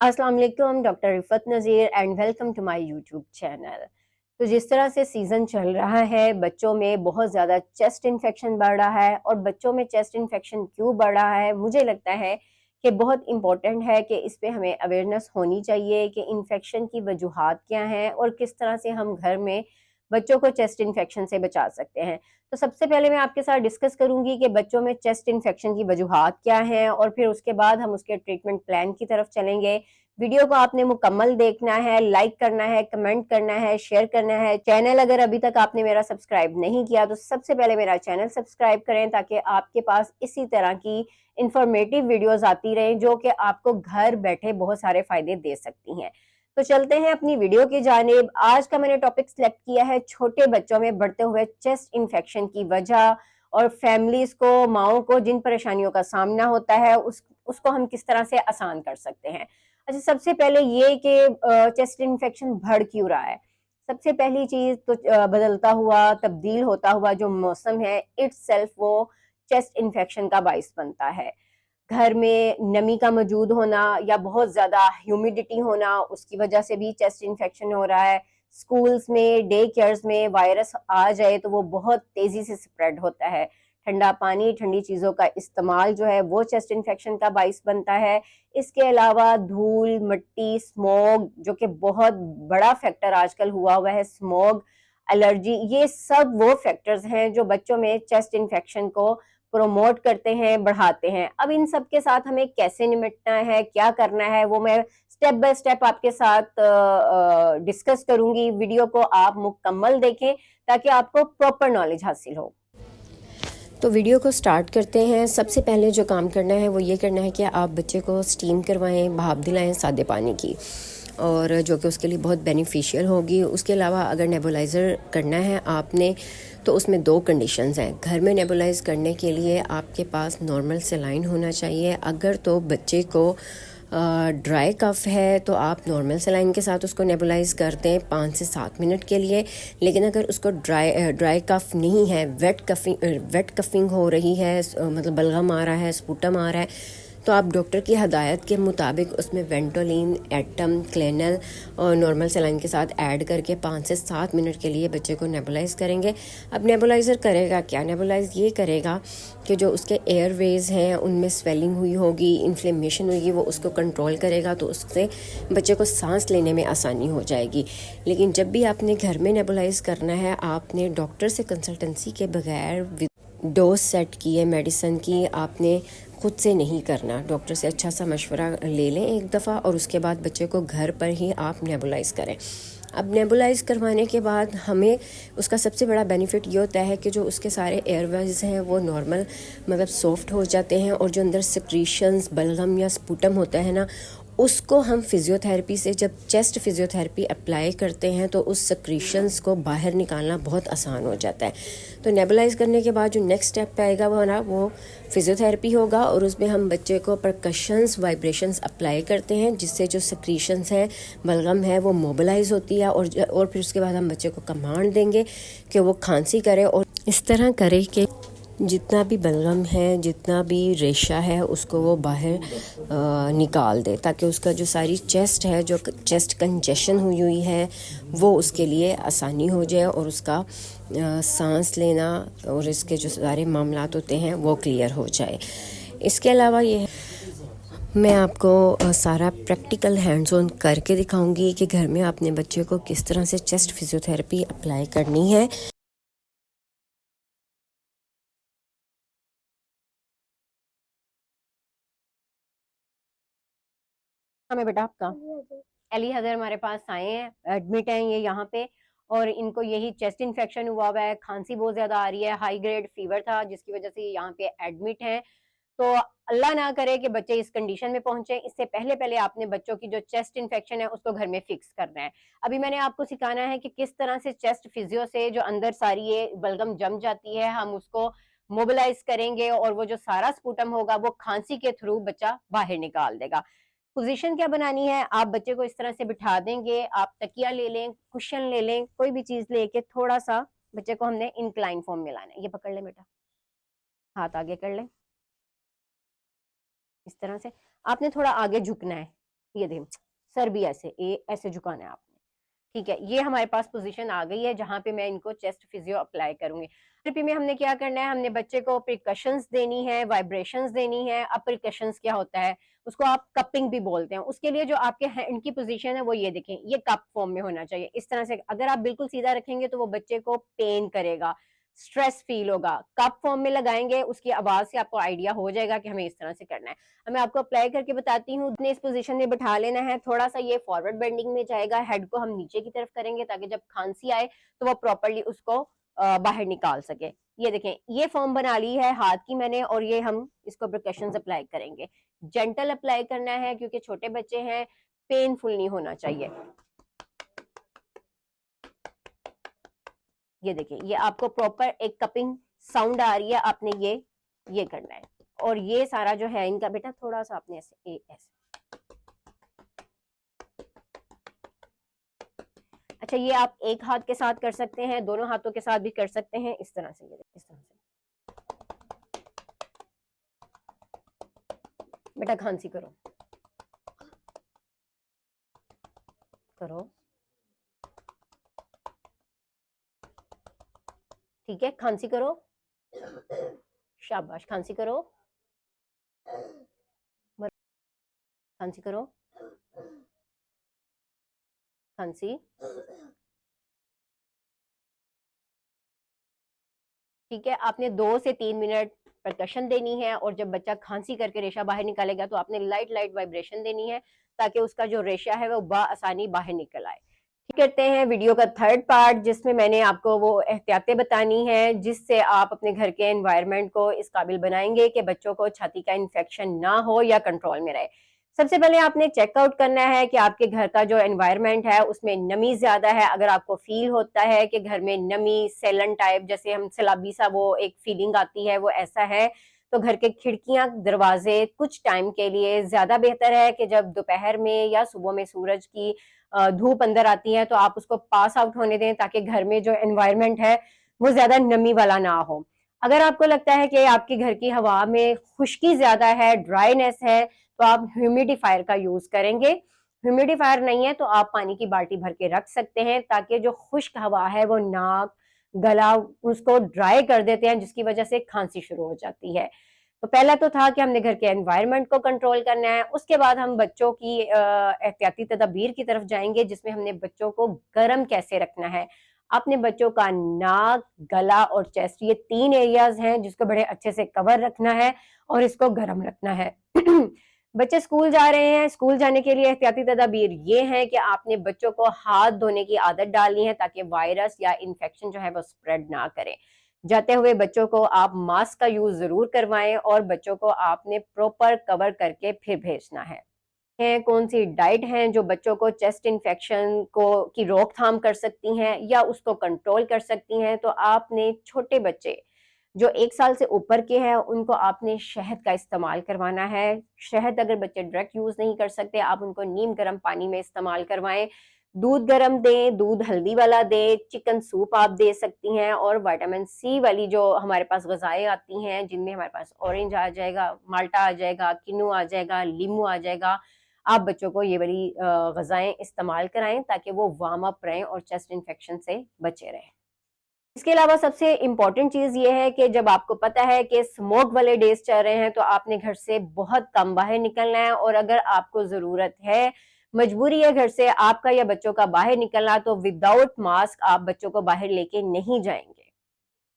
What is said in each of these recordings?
अस्सलाम वालेकुम, doctor Rifat Nazir and welcome to my YouTube channel. तो जिस तरह से सीज़न चल रहा है, बच्चों में बहुत ज़्यादा चेस्ट इन्फेक्शन बढ़ रहा है और बच्चों में चेस्ट इन्फेक्शन क्यों बढ़ रहा है, मुझे लगता है कि बहुत इम्पोर्टेंट है कि इस पे हमें अवेयरनेस होनी चाहिए कि इन्फेक्शन की वजूहात क्या हैं और किस तरह से हम घर में बच्चों को चेस्ट इन्फेक्शन से बचा सकते हैं। तो सबसे पहले मैं आपके साथ डिस्कस करूंगी कि बच्चों में चेस्ट इन्फेक्शन की वजूहात क्या हैं और फिर उसके बाद हम उसके ट्रीटमेंट प्लान की तरफ चलेंगे। वीडियो को आपने मुकम्मल देखना है, लाइक करना है, कमेंट करना है, शेयर करना है। चैनल अगर अभी तक आपने मेरा सब्सक्राइब नहीं किया तो सबसे पहले मेरा चैनल सब्सक्राइब करें ताकि आपके पास इसी तरह की इंफॉर्मेटिव वीडियोस आती रहें जो कि आपको घर बैठे बहुत सारे फायदे दे सकती हैं। तो चलते हैं अपनी वीडियो की जानिब। आज का मैंने टॉपिक सिलेक्ट किया है छोटे बच्चों में बढ़ते हुए चेस्ट इन्फेक्शन की वजह और फैमिलीज को, माओ को जिन परेशानियों का सामना होता है उसको हम किस तरह से आसान कर सकते हैं। अच्छा, सबसे पहले ये कि चेस्ट इन्फेक्शन बढ़ क्यों रहा है। सबसे पहली चीज तो बदलता हुआ, तब्दील होता हुआ जो मौसम है इट्सेल्फ वो चेस्ट इन्फेक्शन का बाइस बनता है। घर में नमी का मौजूद होना या बहुत ज़्यादा ह्यूमिडिटी होना, उसकी वजह से भी चेस्ट इन्फेक्शन हो रहा है। स्कूल्स में, डे केयर्स में वायरस आ जाए तो वो बहुत तेज़ी से स्प्रेड होता है। ठंडा पानी, ठंडी चीज़ों का इस्तेमाल जो है वो चेस्ट इन्फेक्शन का बाइस बनता है। इसके अलावा धूल, मिट्टी, स्मोग, जो कि बहुत बड़ा फैक्टर आजकल हुआ है, स्मोग, एलर्जी, ये सब वो फैक्टर्स हैं जो बच्चों में चेस्ट इन्फेक्शन को प्रोमोट करते हैं, बढ़ाते हैं। अब इन सब के साथ हमें कैसे निपटना है, क्या करना है, वो मैं स्टेप बाय स्टेप आपके साथ डिस्कस करूंगी। वीडियो को आप मुकम्मल देखें ताकि आपको प्रॉपर नॉलेज हासिल हो। तो वीडियो को स्टार्ट करते हैं। सबसे पहले जो काम करना है वो ये करना है कि आप बच्चे को स्टीम करवाएं, भाप दिलाएं सादे पानी की, और जो कि उसके लिए बहुत बेनिफिशियल होगी। उसके अलावा अगर नेबुलाइज़र करना है आपने तो उसमें दो कंडीशंस हैं। घर में नेबुलाइज करने के लिए आपके पास नॉर्मल सेलाइन होना चाहिए। अगर तो बच्चे को ड्राई कफ़ है तो आप नॉर्मल सेलाइन के साथ उसको नेबुलाइज कर दें 5 से 7 मिनट के लिए। लेकिन अगर उसको ड्राई कफ़ नहीं है, वेट कफ़िंग हो रही है, मतलब बलगम आ रहा है, स्पूटम आ रहा है, तो आप डॉक्टर की हदायत के मुताबिक उसमें वेंटोलिन, एटम, क्लेनल और नॉर्मल सेलाइन के साथ ऐड करके 5 से 7 मिनट के लिए बच्चे को नेबुलाइज करेंगे। अब नेबुलाइज़र करेगा क्या? नेबुलाइज ये करेगा कि जो उसके एयरवेज हैं उनमें स्वेलिंग हुई होगी, इन्फ्लेमेशन होगी, वो उसको कंट्रोल करेगा, तो उससे बच्चे को सांस लेने में आसानी हो जाएगी। लेकिन जब भी आपने घर में नेबुलाइज करना है, आपने डॉक्टर से कंसल्टेंसी के बगैर डोज सेट की है मेडिसिन की, आपने खुद से नहीं करना। डॉक्टर से अच्छा सा मशवरा ले लें एक दफ़ा और उसके बाद बच्चे को घर पर ही आप नेबुलाइज़ करें। अब नेबुलाइज़ करवाने के बाद हमें उसका सबसे बड़ा बेनिफिट ये होता है कि जो उसके सारे एयरवेज हैं वो नॉर्मल, मतलब सॉफ्ट हो जाते हैं, और जो अंदर सिक्रीशंस, बलगम या स्पूटम होता है ना, उसको हम फिज़ियोथेरेपी से, जब चेस्ट फिज़ियोथेरेपी अप्लाई करते हैं तो उस सिक्रीशंस को बाहर निकालना बहुत आसान हो जाता है। तो नेबुलाइज करने के बाद जो नेक्स्ट स्टेप आएगा वो फिज़ियोथेरेपी होगा, और उसमें हम बच्चे को परकशंस, वाइब्रेशंस अप्लाई करते हैं जिससे जो सिक्रीशंस है, बलगम है, वो मोबिलाइज होती है, और फिर उसके बाद हम बच्चे को कमांड देंगे कि वो खांसी करे और इस तरह करे कि जितना भी बलगम है, जितना भी रेशा है, उसको वो बाहर निकाल दे, ताकि उसका जो सारी चेस्ट है, जो चेस्ट कंजेशन हुई है, वो उसके लिए आसानी हो जाए और उसका सांस लेना और इसके जो सारे मामलात होते हैं वो क्लियर हो जाए। इसके अलावा ये मैं आपको सारा प्रैक्टिकल हैंड्स ऑन करके दिखाऊंगी कि घर में अपने बच्चे को किस तरह से चेस्ट फिजियोथेरेपी अप्लाई करनी है। हमें बेटा आपका अली हजर हमारे पास आए हैं, एडमिट हैं ये यहाँ पे, और इनको यही चेस्ट इन्फेक्शन हुआ है, खांसी बहुत ज्यादा आ रही है, हाई ग्रेड फीवर था जिसकी वजह से यहाँ पे एडमिट हैं। तो अल्लाह ना करे कि बच्चे इस कंडीशन में पहुंचे। इससे पहले पहले आपने बच्चों की जो चेस्ट इन्फेक्शन है उसको घर में फिक्स करना है। अभी मैंने आपको सिखाना है कि किस तरह से चेस्ट फिजियो से जो अंदर सारी ये बलगम जम जाती है हम उसको मोबिलाइज करेंगे, और वो जो सारा स्पूटम होगा वो खांसी के थ्रू बच्चा बाहर निकाल देगा। पोजीशन क्या बनानी है, आप बच्चे को इस तरह से बिठा देंगे, आप तकिया ले लें, कुशन ले लें, कोई भी चीज लेके थोड़ा सा बच्चे को हमने इंक्लाइन फॉर्म में लाना है। ये पकड़ ले बेटा, हाथ आगे कर ले, इस तरह से आपने थोड़ा आगे झुकना है। ये देखें, सर भी ऐसे ऐसे झुकाना है आपने। ठीक है, ये हमारे पास पोजीशन आ गई है जहां पे मैं इनको चेस्ट फिजियो अप्लाई करूंगी। थेरेपी में हमने क्या करना है, हमने बच्चे को प्रिकॉशंस देनी है, वाइब्रेशंस देनी है। अब प्रिकॉशंस क्या होता है, उसको आप कपिंग भी बोलते हैं। उसके लिए जो आपके हैंड की पोजीशन है वो ये देखें, ये कप फॉर्म में होना चाहिए। इस तरह से अगर आप बिल्कुल सीधा रखेंगे तो वो बच्चे को पेन करेगा, स्ट्रेस फील होगा। कप फॉर्म में लगाएंगे, उसकी आवाज से आपको आइडिया हो जाएगा कि हमें इस तरह से करना है। अब मैं आपको अप्लाई करके बताती हूँ। अपने इस पोजीशन में बैठा लेना है, थोड़ा सा ये फॉरवर्ड बेंडिंग में जाएगा, हेड को हम नीचे की तरफ करेंगे ताकि जब खांसी आए तो वो प्रॉपरली उसको बाहर निकाल सके। ये देखें, ये फॉर्म बना ली है हाथ की मैंने, और ये हम इसको प्रिकॉशंस अप्लाई करेंगे। जेंटल अप्लाई करना है क्योंकि छोटे बच्चे हैं, पेनफुल नहीं होना चाहिए। ये देखिए, ये आपको प्रॉपर एक कपिंग साउंड आ रही है, आपने ये करना है। और ये सारा जो है इनका, बेटा थोड़ा सा आपने ऐसे ऐसे। अच्छा, ये आप एक हाथ के साथ कर सकते हैं, दोनों हाथों के साथ भी कर सकते हैं, इस तरह से। ये इस तरह से। बेटा खांसी करो करो, ठीक है, खांसी करो, शाबाश, खांसी करो, खांसी करो, खांसी। ठीक है, आपने 2 से 3 मिनट परकशन देनी है, और जब बच्चा खांसी करके रेशा बाहर निकालेगा तो आपने लाइट लाइट वाइब्रेशन देनी है ताकि उसका जो रेशा है वो आसानी बाहर निकल आए। करते हैं वीडियो का थर्ड पार्ट, जिसमें मैंने आपको वो एहतियातें बतानी है जिससे आप अपने घर के एनवायरनमेंट को इस काबिल बनाएंगे कि बच्चों को छाती का इन्फेक्शन ना हो या कंट्रोल में रहे। सबसे पहले आपने चेकआउट करना है कि आपके घर का जो एनवायरनमेंट है उसमें नमी ज्यादा है। अगर आपको फील होता है कि घर में नमी, सेलन टाइप, जैसे हम सैलाबी सा वो एक फीलिंग आती है, वो ऐसा है, तो घर के खिड़कियां, दरवाजे कुछ टाइम के लिए, ज्यादा बेहतर है कि जब दोपहर में या सुबह में सूरज की धूप अंदर आती है तो आप उसको पास आउट होने दें ताकि घर में जो एनवायरनमेंट है वो ज्यादा नमी वाला ना हो। अगर आपको लगता है कि आपके घर की हवा में खुश्की ज्यादा है, ड्राईनेस है, तो आप ह्यूमिडिफायर का यूज करेंगे। ह्यूमिडिफायर नहीं है तो आप पानी की बाल्टी भर के रख सकते हैं ताकि जो खुश्क हवा है वो नाक, गला, उसको ड्राई कर देते हैं, जिसकी वजह से खांसी शुरू हो जाती है। तो पहला तो था कि हमने घर के एनवायरनमेंट को कंट्रोल करना है। उसके बाद हम बच्चों की एहतियाती तदाबीर की तरफ जाएंगे, जिसमें हमने बच्चों को गर्म कैसे रखना है। अपने बच्चों का नाक, गला और चेस्ट, ये 3 एरियाज हैं जिसको बड़े अच्छे से कवर रखना है और इसको गर्म रखना है। बच्चे स्कूल जा रहे हैं, स्कूल जाने के लिए एहतियाती तदाबीर ये है कि आपने बच्चों को हाथ धोने की आदत डालनी है ताकि वायरस या इन्फेक्शन जो है वो स्प्रेड ना करे। जाते हुए बच्चों को आप मास्क का यूज जरूर करवाएं और बच्चों को आपने प्रॉपर कवर करके फिर भेजना है। कौन सी डाइट हैं जो बच्चों को चेस्ट इन्फेक्शन को की रोकथाम कर सकती हैं या उसको कंट्रोल कर सकती हैं, तो आपने छोटे बच्चे जो 1 साल से ऊपर के हैं उनको आपने शहद का इस्तेमाल करवाना है। शहद अगर बच्चे डायरेक्ट यूज नहीं कर सकते, आप उनको नीम गर्म पानी में इस्तेमाल करवाएं। दूध गर्म दें, दूध हल्दी वाला दें, चिकन सूप आप दे सकती हैं। और विटामिन सी वाली जो हमारे पास गजाएं आती हैं, जिनमें हमारे पास ऑरेंज आ जाएगा, माल्टा आ जाएगा, किन्नू आ जाएगा, लीमू आ जाएगा, आप बच्चों को ये वाली गजाएं इस्तेमाल कराएं ताकि वो वार्म अप रहें और चेस्ट इन्फेक्शन से बचे रहें। इसके अलावा सबसे इम्पोर्टेंट चीज ये है कि जब आपको पता है कि स्मोक वाले डेज चल रहे हैं तो आपने घर से बहुत कम बाहर निकलना है। और अगर आपको जरूरत है, मजबूरी है घर से आपका या बच्चों का बाहर निकलना, तो विदाउट मास्क आप बच्चों को बाहर लेके नहीं जाएंगे।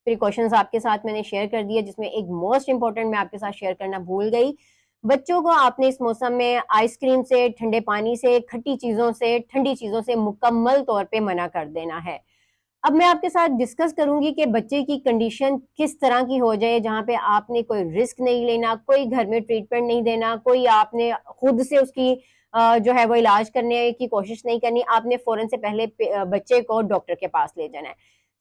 प्रिकॉशंस आपके साथ मैंने शेयर कर दिया, जिसमें एक मोस्ट इंपॉर्टेंट मैं आपके साथ शेयर करना भूल गई। बच्चों को आपने इस मौसम में आइसक्रीम से, ठंडे पानी से, खट्टी चीजों से, ठंडी चीजों से मुकम्मल तौर पे मना कर देना है। अब मैं आपके साथ डिस्कस करूंगी कि बच्चे की कंडीशन किस तरह की हो जाए जहां पे आपने कोई रिस्क नहीं लेना, कोई घर में ट्रीटमेंट नहीं देना, कोई आपने खुद से उसकी जो है वो इलाज करने की कोशिश नहीं करनी। आपने फौरन से पहले बच्चे को डॉक्टर के पास ले जाना है।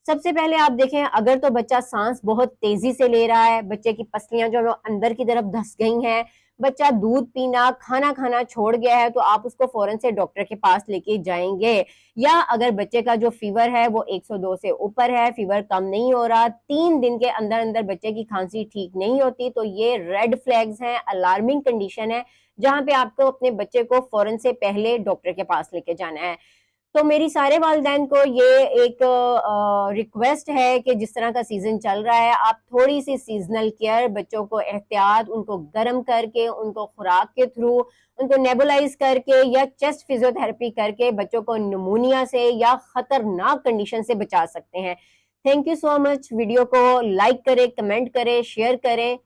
सबसे पहले आप देखें, अगर तो बच्चा सांस बहुत तेजी से ले रहा है, बच्चे की पसलियां जो है वो अंदर की तरफ धस गई हैं, बच्चा दूध पीना, खाना खाना छोड़ गया है, तो आप उसको फौरन से डॉक्टर के पास लेके जाएंगे। या अगर बच्चे का जो फीवर है वो 102 से ऊपर है, फीवर कम नहीं हो रहा, 3 दिन के अंदर अंदर बच्चे की खांसी ठीक नहीं होती, तो ये रेड फ्लैग्स हैं, अलार्मिंग कंडीशन है, जहां पे आपको अपने बच्चे को फौरन से पहले डॉक्टर के पास लेके जाना है। तो मेरी सारे वालिदैन को ये एक रिक्वेस्ट है कि जिस तरह का सीजन चल रहा है, आप थोड़ी सी सीजनल केयर, बच्चों को एहतियात, उनको गर्म करके, उनको खुराक के थ्रू, उनको नेबुलाइज करके या चेस्ट फिजियोथेरेपी करके बच्चों को निमोनिया से या खतरनाक कंडीशन से बचा सकते हैं। Thank you so much. Video को लाइक करें, कमेंट करें, शेयर करें।